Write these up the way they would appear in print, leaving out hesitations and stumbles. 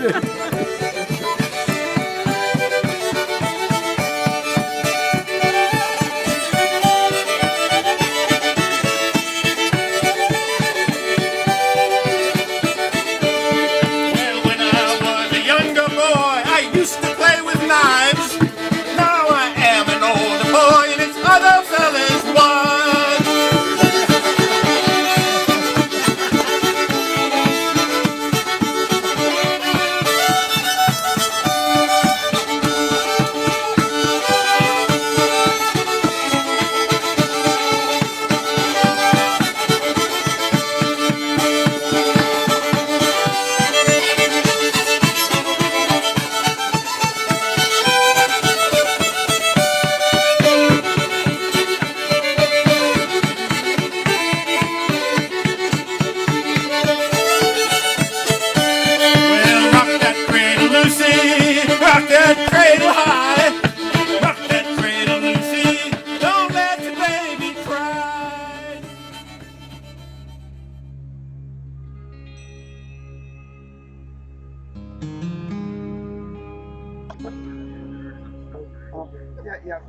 Yeah,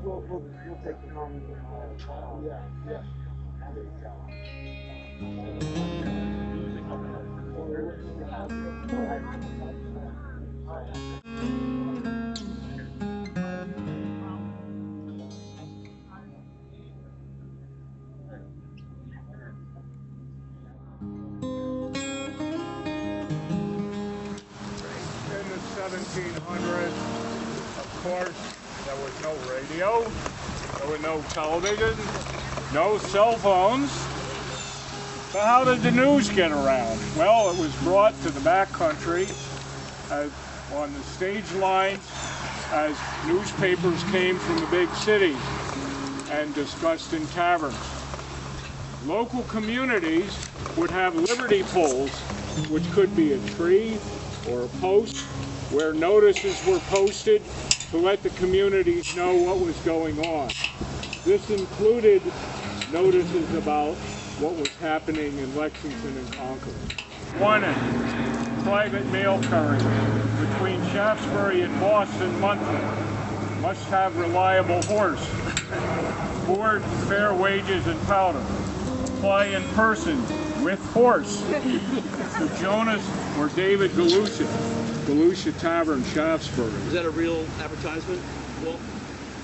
we'll take it on. Yeah. 1700s, of course, there was no radio, there were no television, no cell phones. So how did the news get around? Well, it was brought to the backcountry on the stage lines as newspapers came from the big cities and discussed in taverns. Local communities would have liberty poles, which could be a tree or a post, where notices were posted to let the communities know what was going on. This included notices about what was happening in Lexington and Concord. Wanted, private mail courier between Shaftesbury and Boston monthly. Must have reliable horse. Board, fair wages, and powder. Apply in person with horse to Jonas or David Galusha Tavern, Shaftesbury. Is that a real advertisement? Well,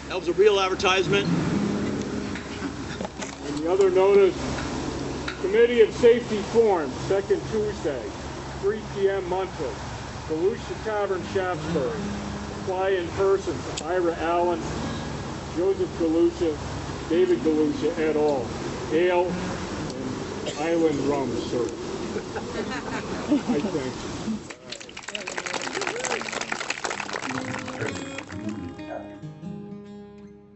that was a real advertisement. And the other notice, Committee of Safety formed, second Tuesday, 3 p.m. monthly. Galusha Tavern, Shaftesbury. Apply in person to Ira Allen, Joseph Galusha, David Galusha et al. Ale and Island rum service. I thank you.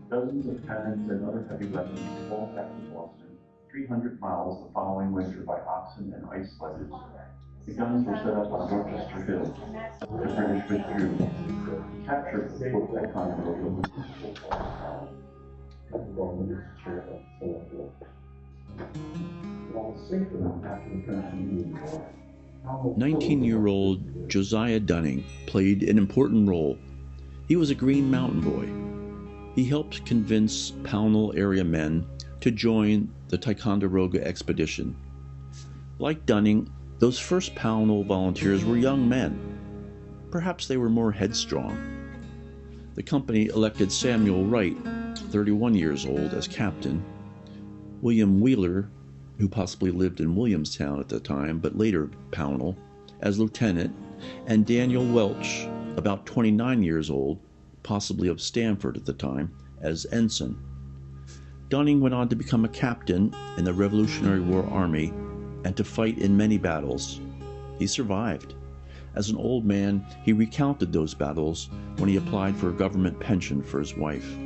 Dozens of cannons and other heavy weapons were hauled back to Boston, 300 miles the following winter by oxen and ice sledges. The guns were set up on Rochester Hill. The British withdrew. Captured Fort Ticonderoga. 19-year-old Josiah Dunning played an important role. He was a Green Mountain boy. He helped convince Pownal area men to join the Ticonderoga expedition. Like Dunning, those first Pownal volunteers were young men. Perhaps they were more headstrong. The company elected Samuel Wright, 31 years old, as captain, William Wheeler, who possibly lived in Williamstown at the time, but later Pownal, as lieutenant, and Daniel Welch, about 29 years old, possibly of Stanford at the time, as ensign. Dunning went on to become a captain in the Revolutionary War Army and to fight in many battles. He survived. As an old man, he recounted those battles when he applied for a government pension for his wife.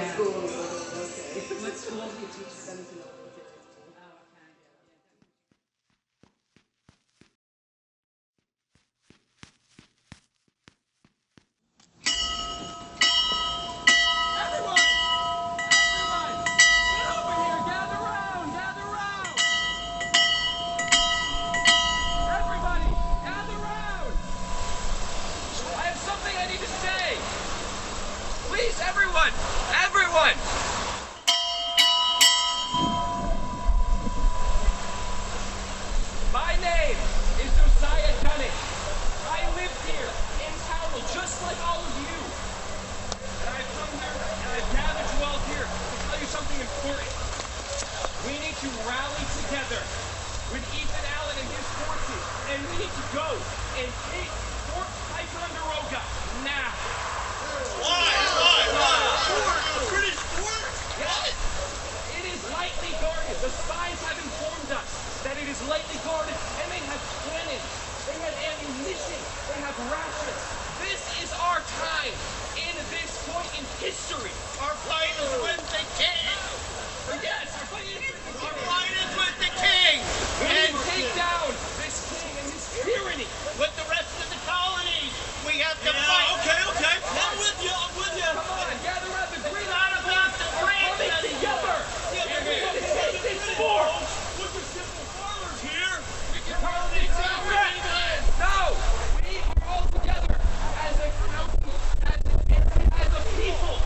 schools. What school do you teach 17 to 18? Everyone! My name is Josiah Dunning. I live here in Pownal, just like all of you. And I've come here and I've gathered you all here to tell you something important. We need to rally together with Ethan Allen and his forces, and we need to go and take Fort Ticonderoga now. Why? British fort? Yes. It is lightly guarded. The spies have informed us that it is lightly guarded, and they have cannons, they have ammunition, they have rations. This is our time in this point in history. Our fight is with the king. Yes, our fight is with the king. We need to take down this king and his tyranny. With the rest of the colonies, we have to fight. Okay. I'm with you. Come on, gather around the green. Not about the We're coming together. We're going to take this fort. Look at simple farmers here. We can hardly No, we are all together as a county, as a people.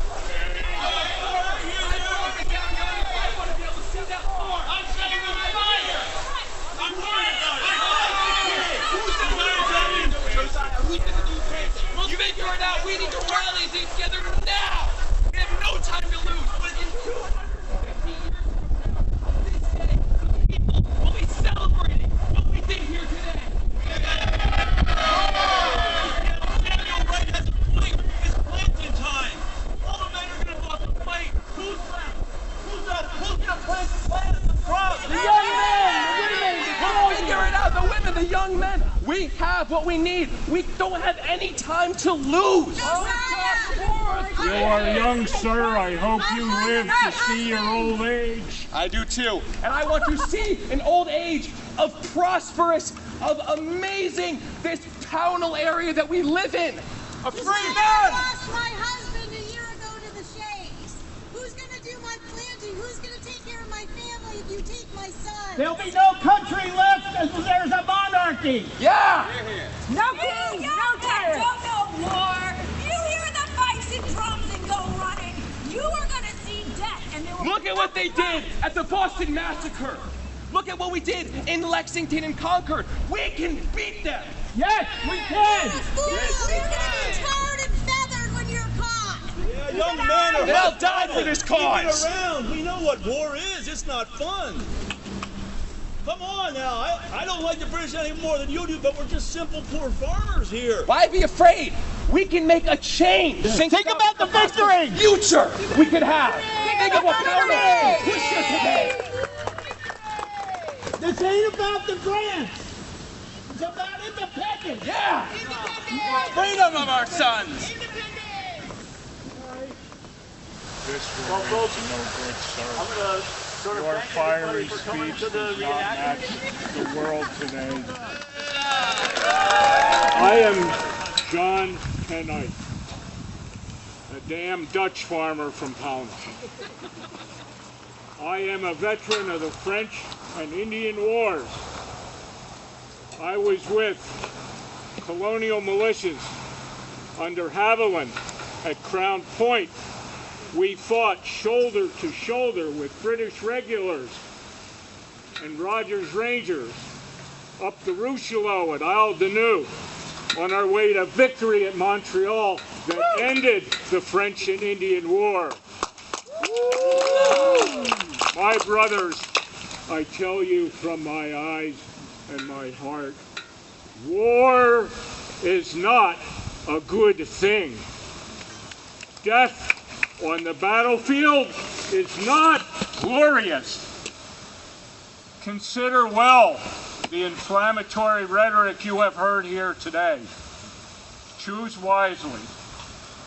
I want to be able to see that fort. I'm setting the fire. I'm worried about it. Who's the man? Josiah, who's the new president? You figure it out. We need to rally together now. We have no time to lose. In 250 years from now, this day, the people will be celebrating what we did here today. Samuel Wright has a point. It's planting time. All the men are going to go out to fight. Who's left? Who's going to plant the crops? The young men, figure it out. The women, the young men. We have what we need. We don't have any time to lose. You are young, sir. I hope you live to see your old age. I do too. And I want to see an old age of prosperous, of amazing, this Pownal area that we live in. A free I man! lost my husband a year ago to the shakes. Who's going to do my planting? Who's going to take care of my family if you take my son? There'll be no country left until there's a monarchy. Yeah! No king, no terror. Don't know war. You hear the fights and drums and go running. You are going to see death. And there will Look at what they did at the Boston Massacre. Look at what we did in Lexington and Concord. We can beat them. Yes, we can. You're going to be tarred and feathered when you're caught. Yeah, young men are They'll die for this cause. Keep it around. We know what war is. It's not fun. Come on now. I don't like the British any more than you do, but we're just simple poor farmers here. Why be afraid? We can make a change. Think about the victory. Future we could have. Think of what Pownal push us today. This ain't about the grants. It's about independence. Yeah. Freedom of our sons. This war is no good, sir. Your fiery speech does not match the world today. I am John Pennite, a damn Dutch farmer from Pownal. I am a veteran of the French and Indian Wars. I was with colonial militias under Haviland at Crown Point. We fought shoulder to shoulder with British regulars and Rogers Rangers up the Richelieu at Isle de New on our way to victory at Montreal that ended the French and Indian War. My brothers, I tell you from my eyes and my heart, war is not a good thing. Death on the battlefield is not glorious. Consider well the inflammatory rhetoric you have heard here today. Choose wisely.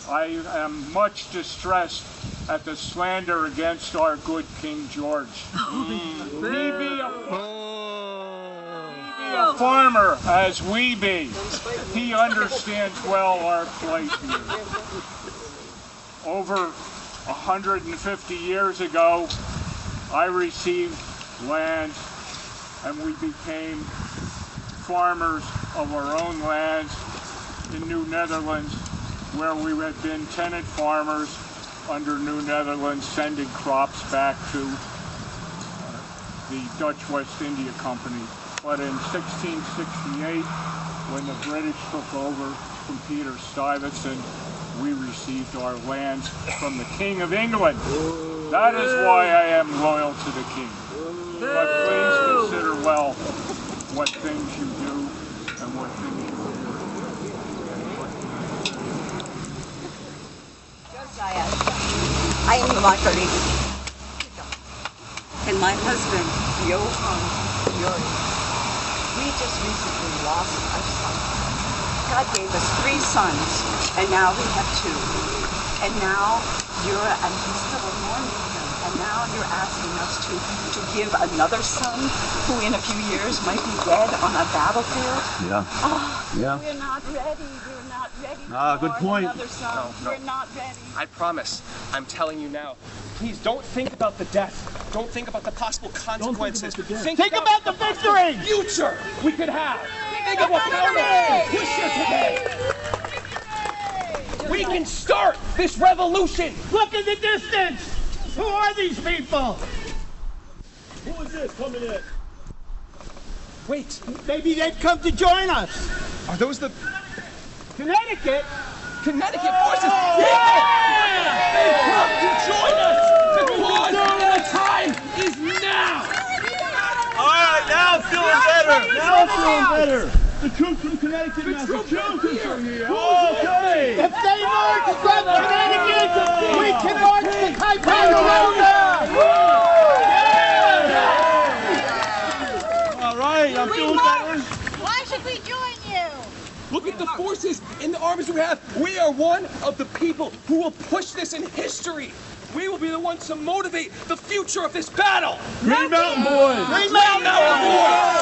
I am much distressed at the slander against our good King George. Me be a farmer as we be. He understands well our plight here. Over 150 years ago, I received land and we became farmers of our own lands in New Netherlands, where we had been tenant farmers under New Netherlands, sending crops back to the Dutch West India Company. But in 1668, when the British took over from Peter Stuyvesant, we received our lands from the King of England. That is why I am loyal to the King. But please consider well what things you do and what things you do. Josiah, I am Vermont Covered. And my husband, Johann, we just recently lost our son. God gave us 3 sons, and now we have 2. And now and we still are mourning him. And now you're asking us to give another son who in a few years might be dead on a battlefield? Yeah. Oh, yeah. We're not ready. We're not ready. Good point. Another son. No. We're not ready. I promise. I'm telling you now. Please don't think about the death. Don't think about the possible consequences. Think about the victory! future we could have. Think of what Pownal can push here today. We can start this revolution. Look in the distance! Who are these people? Who is this coming in? Wait, Maybe they'd come to join us. are those the Connecticut? Connecticut forces? Yeah! They've come to join us! The cause of the time is now! All right, now it's feeling better. Now it's feeling better. The troops from Connecticut, Massachusetts are here. Okay. If they march from Connecticut, we can march to Ticonderoga. All right, I'm feeling better. Why should we join you? Look at the forces in the armies we have. We are one of the people who will push this in history. We will be the ones to motivate the future of this battle. Green Mountain Boys. Green Mountain Boys.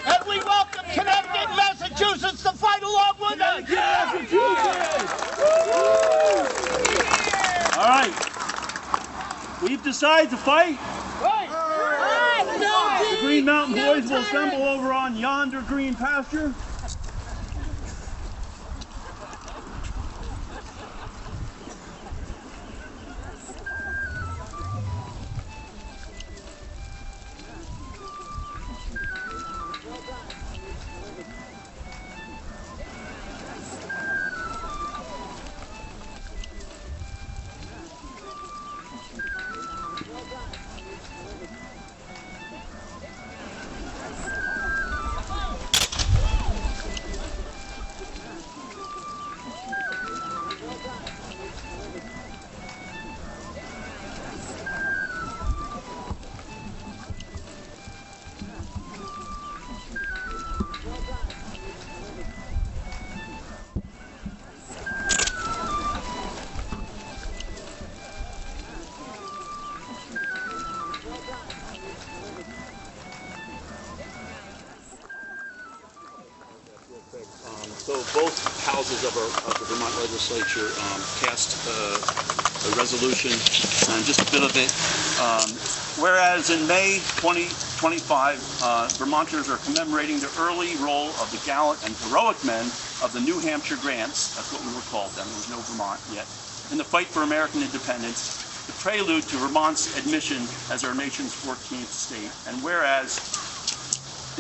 And we welcome Connecticut and Massachusetts to fight along with us. All right. We've decided to fight. The Green Mountain Boys will assemble over on yonder green pasture. So both houses of the Vermont legislature passed a resolution, and just a bit of it. Whereas in May 2025, Vermonters are commemorating the early role of the gallant and heroic men of the New Hampshire Grants, that's what we were called then, there was no Vermont yet, in the fight for American independence, the prelude to Vermont's admission as our nation's 14th state. And whereas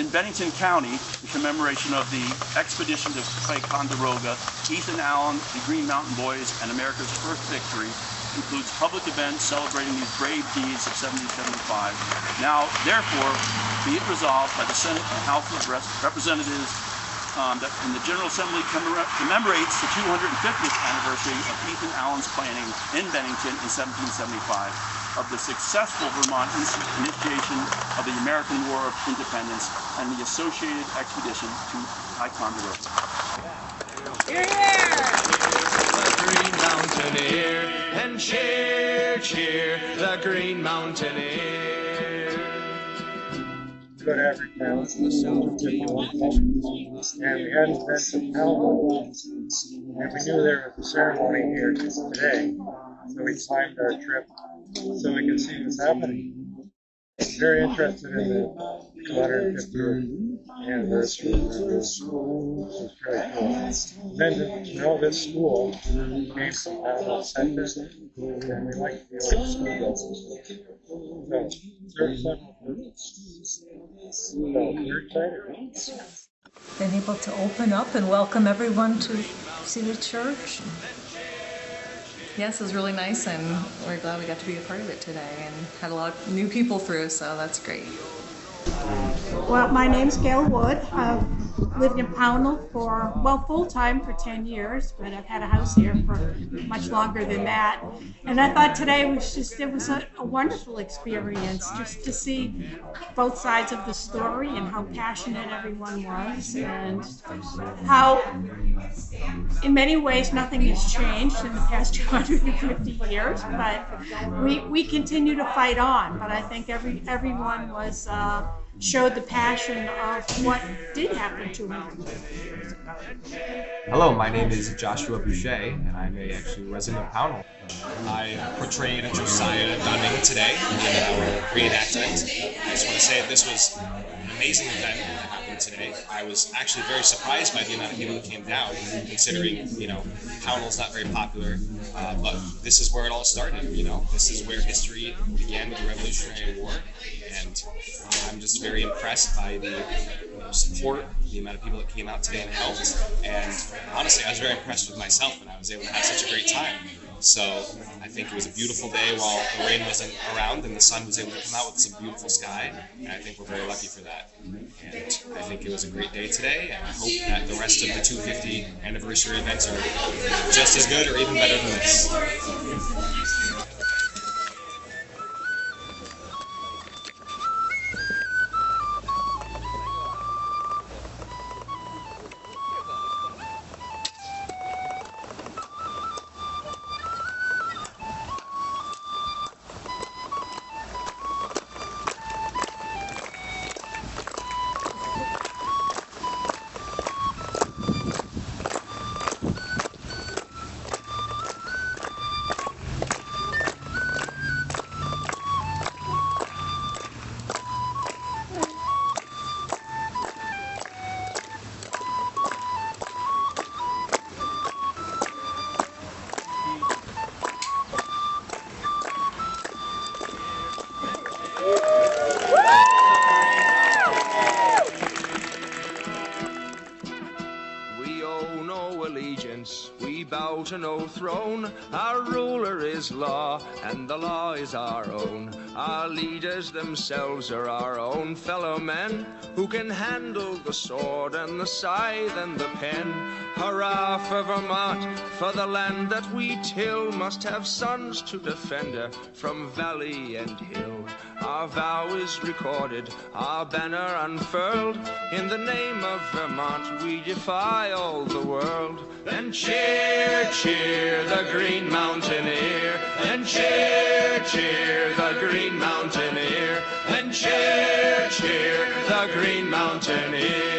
in Bennington County, in commemoration of the expedition to Ticonderoga, Ethan Allen, the Green Mountain Boys, and America's first victory, includes public events celebrating these brave deeds of 1775. Now, therefore, be it resolved by the Senate and House of Representatives that when the General Assembly commemorates the 250th anniversary of Ethan Allen's planning in Bennington in 1775, of the successful Vermont initiation of the American War of Independence and the associated expedition to Ticonderoga. Here, here! Green Mountaineer, and cheer, cheer the Green Mountaineer. Good every town, and we hadn't been to Pownal, and we knew there was a ceremony here today, so we timed our trip so we could see what's happening. Very interested in the 250th anniversary. It was very cool. And then to know this school came from Pownal Center, and we like the old school. So there are several groups. So we're excited. Been able to open up and welcome everyone to see the church. Yes, it was really nice, and we're glad we got to be a part of it today and had a lot of new people through, so that's great. Well, my name's Gail Wood. I've lived in Pownal for, well, full-time for 10 years, but I've had a house here for much longer than that. And I thought today was just, it was a wonderful experience just to see both sides of the story and how passionate everyone was, and how in many ways nothing has changed in the past 250 years, but we continue to fight on. But I think everyone was showed the passion of what did happen 250 years ago. Hello, my name is Joshua Boucher, and I'm actually a resident of Pownal. I portrayed Josiah Dunning today in our reenactment. I just want to say that this was an amazing event that happened today. I was actually very surprised by the amount of people that came down, considering, Pownal's not very popular, but this is where it all started, This is where history began with the Revolutionary War, and I'm just very impressed by the support, the amount of people that came out today and helped, and honestly, I was very impressed with myself, and I was able to have such a great time. So I think it was a beautiful day while the rain wasn't around and the sun was able to come out with some beautiful sky, and I think we're very lucky for that. And I think it was a great day today, and I hope that the rest of the 250 anniversary events are just as good or even better than this. We bow to no throne, our ruler is law, and the law is our own. Our leaders themselves are our own fellow men, who can handle the sword and the scythe and the pen. Hurrah for Vermont, for the land that we till, must have sons to defend her from valley and hill. Our vow is recorded, our banner unfurled, in the name of Vermont we defy all the world. And cheer, cheer the Green Mountaineer, and cheer, cheer the Green Mountaineer, and cheer, cheer the Green Mountaineer.